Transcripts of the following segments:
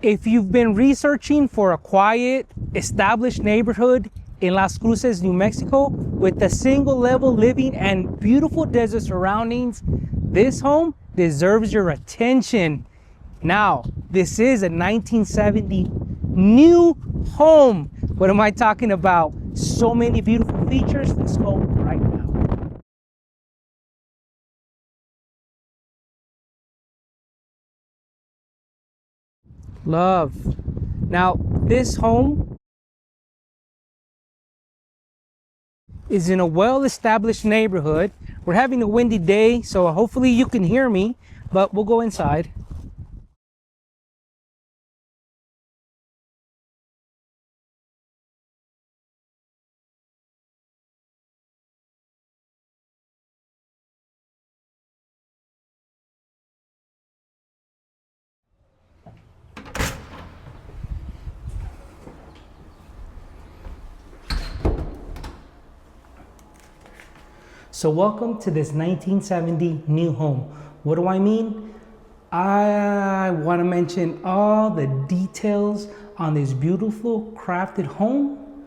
If you've been researching for a quiet, established neighborhood in Las Cruces, New Mexico, with a single level living and beautiful desert surroundings, this home deserves your attention. Now, this is a 1970 new home. What am I talking about? So many beautiful features. Let's go right now. Love. Now, this home is in a well-established neighborhood. We're having a windy day, so hopefully you can hear me, but we'll go inside. So welcome to this 1970 new home. What do I mean? I want to mention all the details on this beautiful crafted home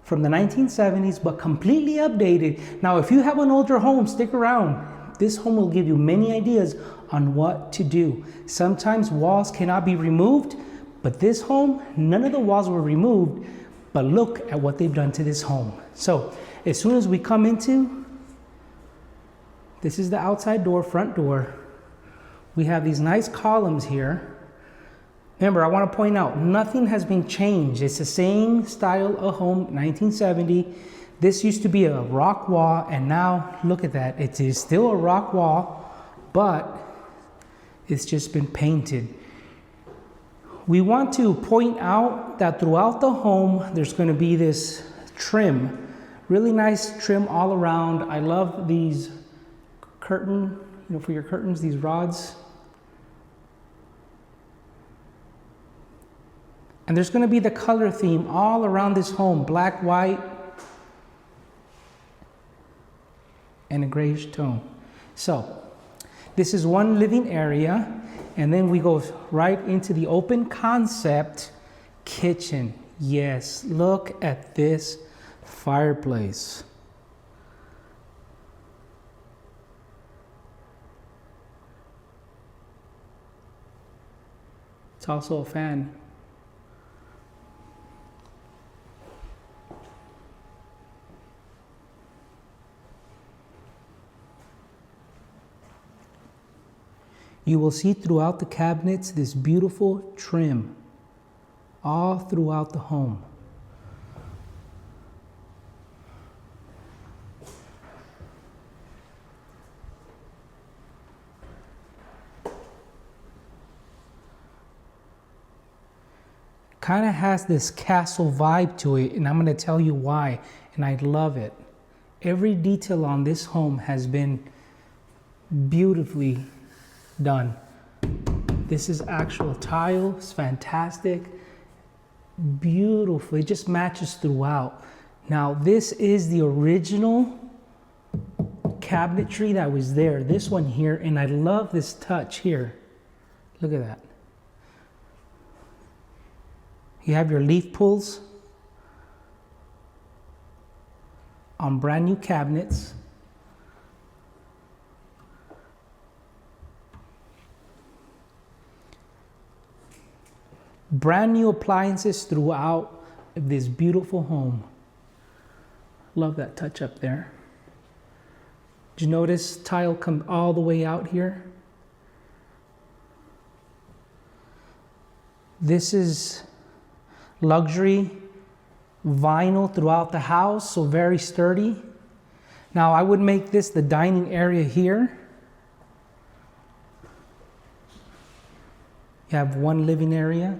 from the 1970s, but completely updated. Now, if you have an older home, stick around. This home will give you many ideas on what to do. Sometimes walls cannot be removed, but this home, none of the walls were removed, but look at what they've done to this home. So as soon as we come into, this is the outside door, front door. We have these nice columns here. Remember, I want to point out, nothing has been changed. It's the same style of home, 1970. This used to be a rock wall, and now look at that. It is still a rock wall, but it's just been painted. We want to point out that throughout the home, there's going to be this trim, really nice trim all around. I love these curtain, for your curtains, these rods. And there's going to be the color theme all around this home, black, white, and a grayish tone. So this is one living area, and then we go right into the open concept kitchen. Yes, look at this fireplace. It's also a fan. You will see throughout the cabinets this beautiful trim all throughout the home. Kind of has this castle vibe to it, and I'm going to tell you why, and I love it. Every detail on this home has been beautifully done. This is actual tile. It's fantastic, beautiful. It just matches throughout. Now this is the original cabinetry that was there, this one here, and I love this touch here. Look at that. You have your leaf pulls on brand new cabinets. Brand new appliances throughout this beautiful home. Love that touch up there. Did you notice tile come all the way out here? This is luxury vinyl throughout the house, so very sturdy. Now I would make this the dining area here. You have one living area,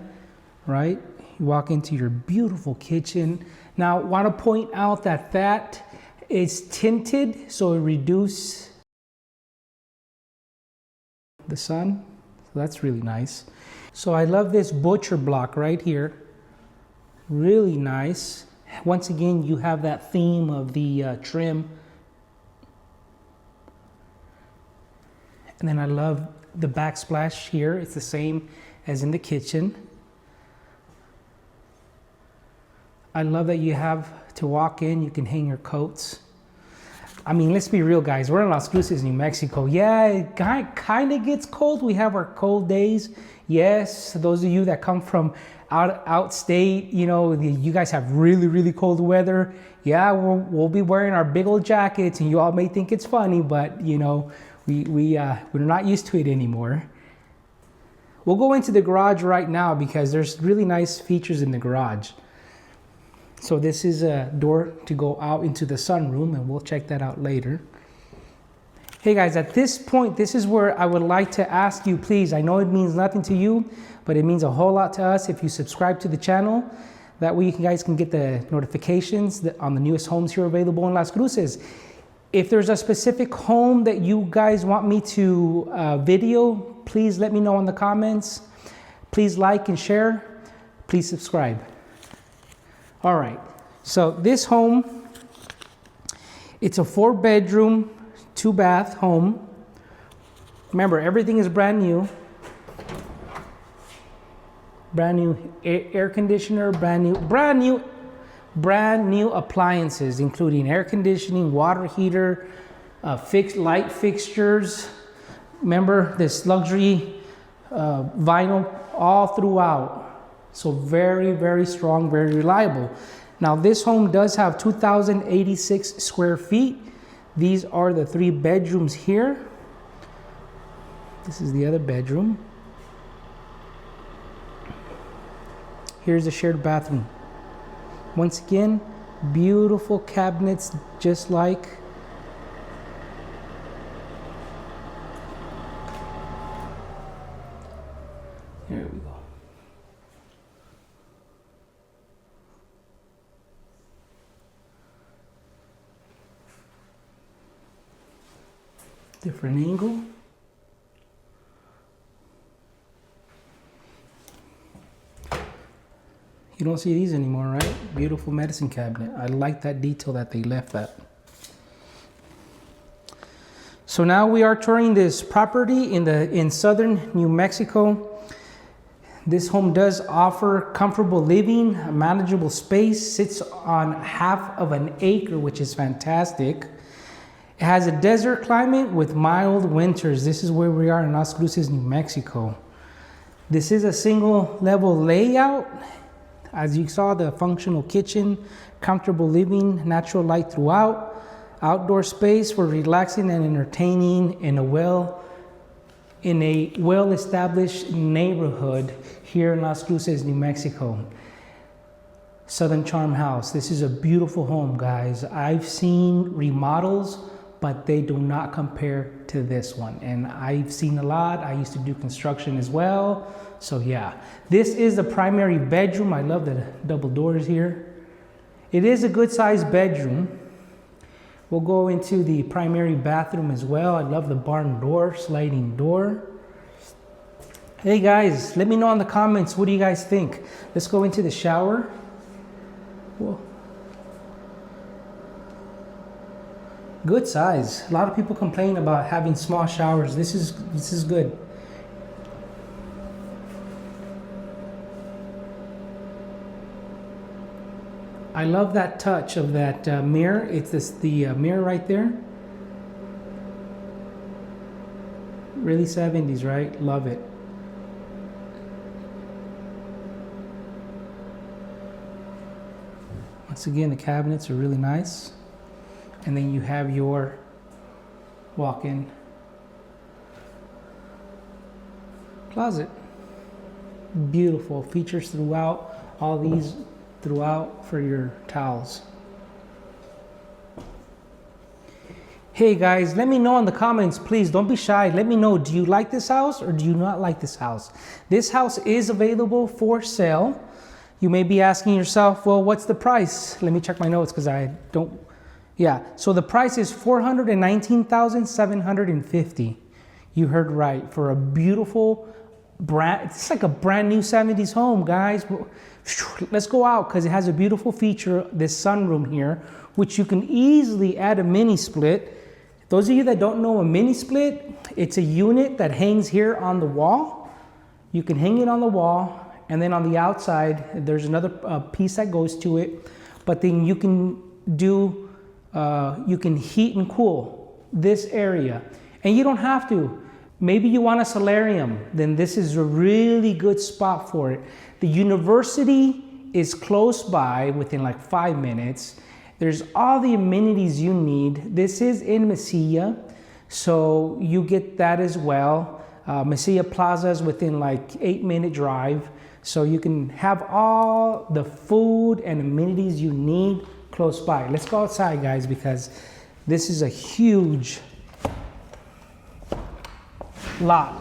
right? You walk into your beautiful kitchen. Now I want to point out that that is tinted, so it reduces the sun. So that's really nice. So I love this butcher block right here. Really nice. Once again, you have that theme of the trim. And then I love the backsplash here. It's the same as in the kitchen. I love that you have to walk in, you can hang your coats. I mean, let's be real, guys. We're in Las Cruces, New Mexico. Yeah, it kind of gets cold. We have our cold days. Yes, those of you that come from out state, you know, you guys have really, really cold weather. Yeah, we'll be wearing our big old jackets, and you all may think it's funny, but you know, we're not used to it anymore. We'll go into the garage right now because there's really nice features in the garage. So this is a door to go out into the sunroom, and we'll check that out later. Hey guys, at this point, this is where I would like to ask you, please, I know it means nothing to you, but it means a whole lot to us if you subscribe to the channel. That way you guys can get the notifications on the newest homes here available in Las Cruces. If there's a specific home that you guys want me to video, please let me know in the comments. Please like and share. Please subscribe. All right, so this home, it's a 4-bedroom, 2-bath home. Remember, everything is brand new. Brand new air conditioner, brand new appliances, including air conditioning, water heater, fixed light fixtures. Remember this luxury vinyl all throughout. So very, very strong, very reliable. Now this home does have 2,086 square feet. These are the 3 bedrooms here. This is the other bedroom. Here's the shared bathroom. Once again, beautiful cabinets, just like here we go. Different angle. You don't see these anymore, right? Beautiful medicine cabinet. I like that detail that they left that. So now we are touring this property in southern New Mexico. This home does offer comfortable living, a manageable space, sits on half of an acre, which is fantastic. It has a desert climate with mild winters. This is where we are in Las Cruces, New Mexico. This is a single level layout. As you saw, the functional kitchen, comfortable living, natural light throughout, outdoor space for relaxing and entertaining in a well-established neighborhood here in Las Cruces, New Mexico. Southern Charm House. This is a beautiful home, guys. I've seen remodels, but they do not compare to this one. And I've seen a lot. I used to do construction as well. So yeah, this is the primary bedroom. I love the double doors here. It is a good sized bedroom. We'll go into the primary bathroom as well. I love the barn door, sliding door. Hey guys, let me know in the comments, what do you guys think? Let's go into the shower. Whoa. Good size. A lot of people complain about having small showers. This is good. I love that touch of that mirror. It's the mirror right there. Really 70s, right? Love it. Once again, the cabinets are really nice. And then you have your walk-in closet. Beautiful features throughout, all these throughout for your towels. Hey guys, let me know in the comments, please. Don't be shy. Let me know, do you like this house or do you not like this house? This house is available for sale. You may be asking yourself, well, what's the price? Let me check my notes because I don't. Yeah, so the price is $419,750. You heard right, for a beautiful brand. It's like a brand new 70s home, guys. Let's go out because it has a beautiful feature, this sunroom here, which you can easily add a mini split. Those of you that don't know a mini split, it's a unit that hangs here on the wall. You can hang it on the wall and then on the outside, there's another piece that goes to it. But then you can do, you can heat and cool this area. And you don't have to. Maybe you want a solarium, then this is a really good spot for it. The university is close by, within like 5 minutes. There's all the amenities you need. This is in Mesilla, so you get that as well. Mesilla Plaza is within like 8-minute drive, so you can have all the food and amenities you need close by. Let's go outside, guys, because this is a huge lot.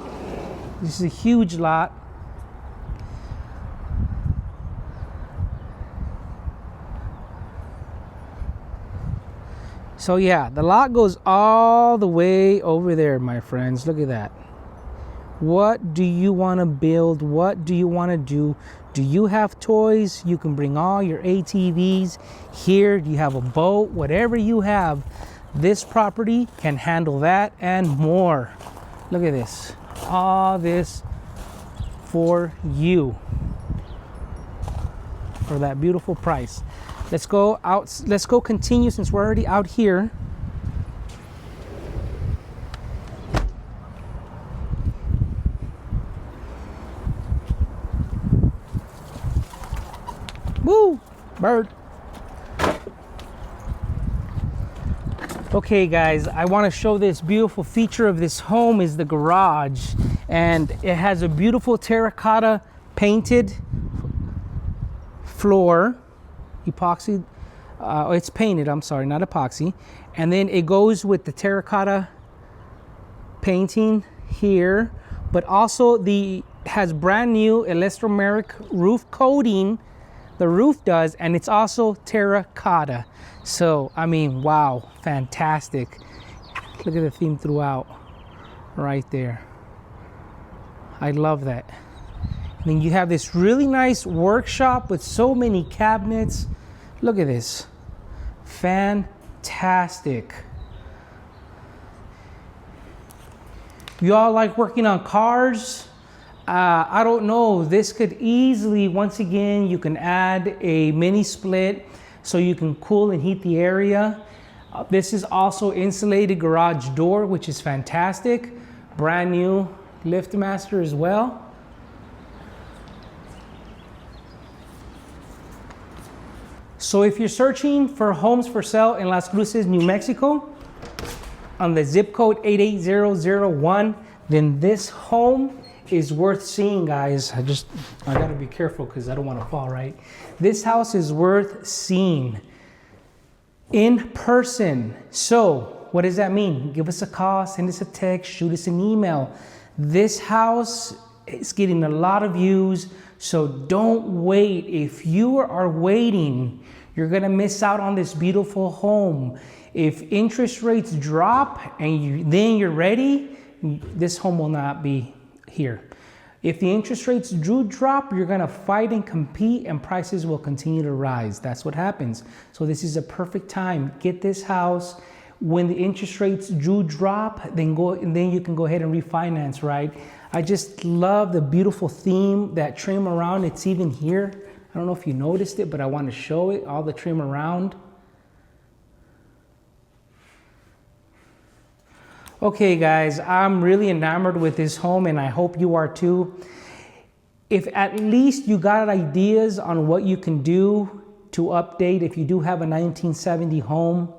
This is a huge lot. So yeah, the lot goes all the way over there, my friends. Look at that. What do you want to build? What do you want to do? Do you have toys? You can bring all your ATVs here. Do you have a boat? Whatever you have, this property can handle that and more. Look at this. All this for you for that beautiful price. Let's go out. Let's go continue since we're already out here. Woo! Bird. Okay, guys, I want to show this beautiful feature of this home is the garage, and it has a beautiful terracotta painted floor. Epoxy, it's painted, I'm sorry, not epoxy. And then it goes with the terracotta painting here, but also has brand new elastomeric roof coating. The roof does, and it's also terracotta. So, I mean, wow, fantastic. Look at the theme throughout, right there. I love that. And then you have this really nice workshop with so many cabinets. Look at this. Fantastic. You all like working on cars? I don't know. This could easily, once again, you can add a mini split so you can cool and heat the area. This is also insulated garage door, which is fantastic. Brand new LiftMaster as well. So if you're searching for homes for sale in Las Cruces, New Mexico, on the zip code 88001, then this home is worth seeing, guys. I gotta be careful because I don't want to fall, right? This house is worth seeing in person. So what does that mean? Give us a call, send us a text, shoot us an email. This house is getting a lot of views, so don't wait. If you are waiting, you're gonna miss out on this beautiful home. If interest rates drop and then you're ready, this home will not be here. If the interest rates do drop, you're gonna fight and compete and prices will continue to rise. That's what happens. So this is a perfect time. Get this house. When the interest rates do drop, then you can go ahead and refinance, right? I just love the beautiful theme, that trim around. It's even here. I don't know if you noticed it, but I want to show it, all the trim around. Okay, guys, I'm really enamored with this home, and I hope you are too. If at least you got ideas on what you can do to update, if you do have a 1970 home,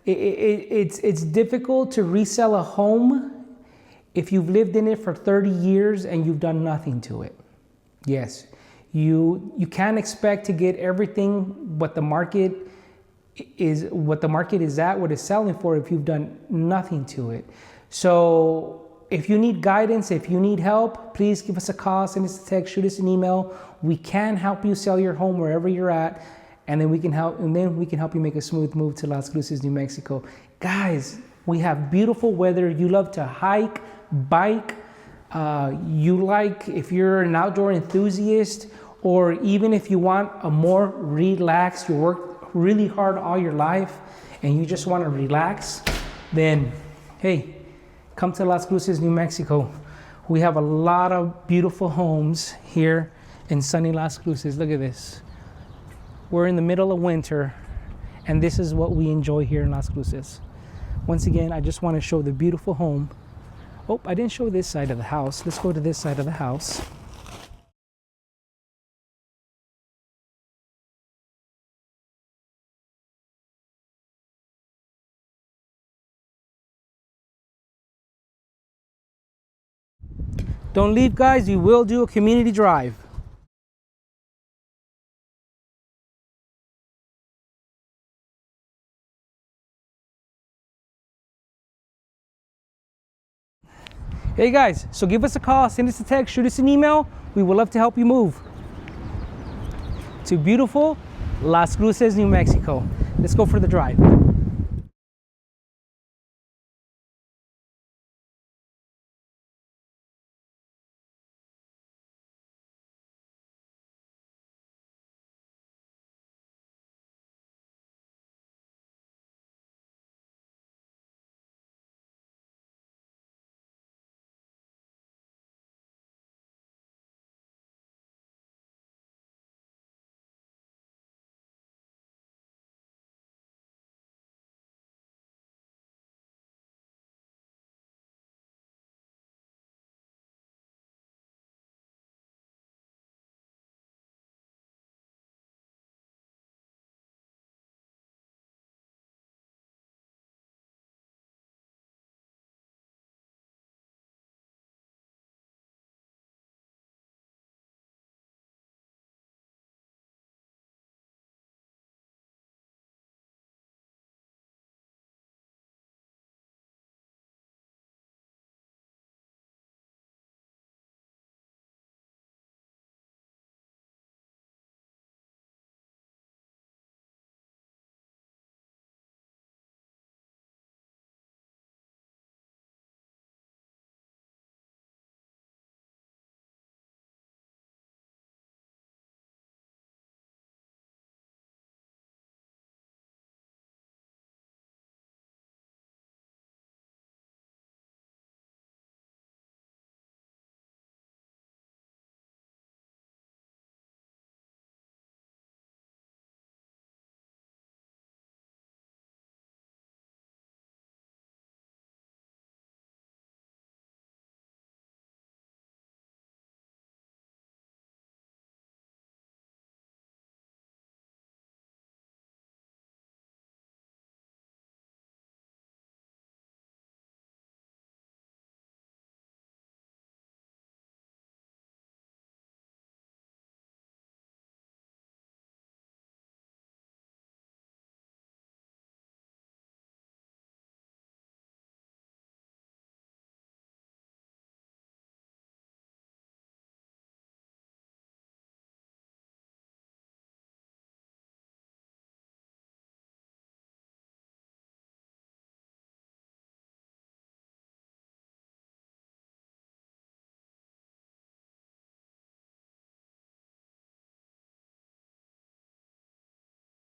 it's difficult to resell a home if you've lived in it for 30 years and you've done nothing to it. Yes, you can't expect to get everything what the market is at, what it's selling for, if you've done nothing to it. So if you need guidance, if you need help, please give us a call, send us a text, shoot us an email. We can help you sell your home wherever you're at, and then we can help you make a smooth move to Las Cruces, New Mexico. Guys, we have beautiful weather. You love to hike, bike, if you're an outdoor enthusiast, or even if you want a more relaxed, you work really hard all your life and you just want to relax, then hey, come to Las Cruces, New Mexico. We have a lot of beautiful homes here in sunny Las Cruces. Look at this. We're in the middle of winter, and this is what we enjoy here in Las Cruces. Once again, I just want to show the beautiful home. Oh, I didn't show this side of the house. Let's go to this side of the house. Don't leave, guys. We will do a community drive. Hey guys, so give us a call, send us a text, shoot us an email. We would love to help you move to beautiful Las Cruces, New Mexico. Let's go for the drive.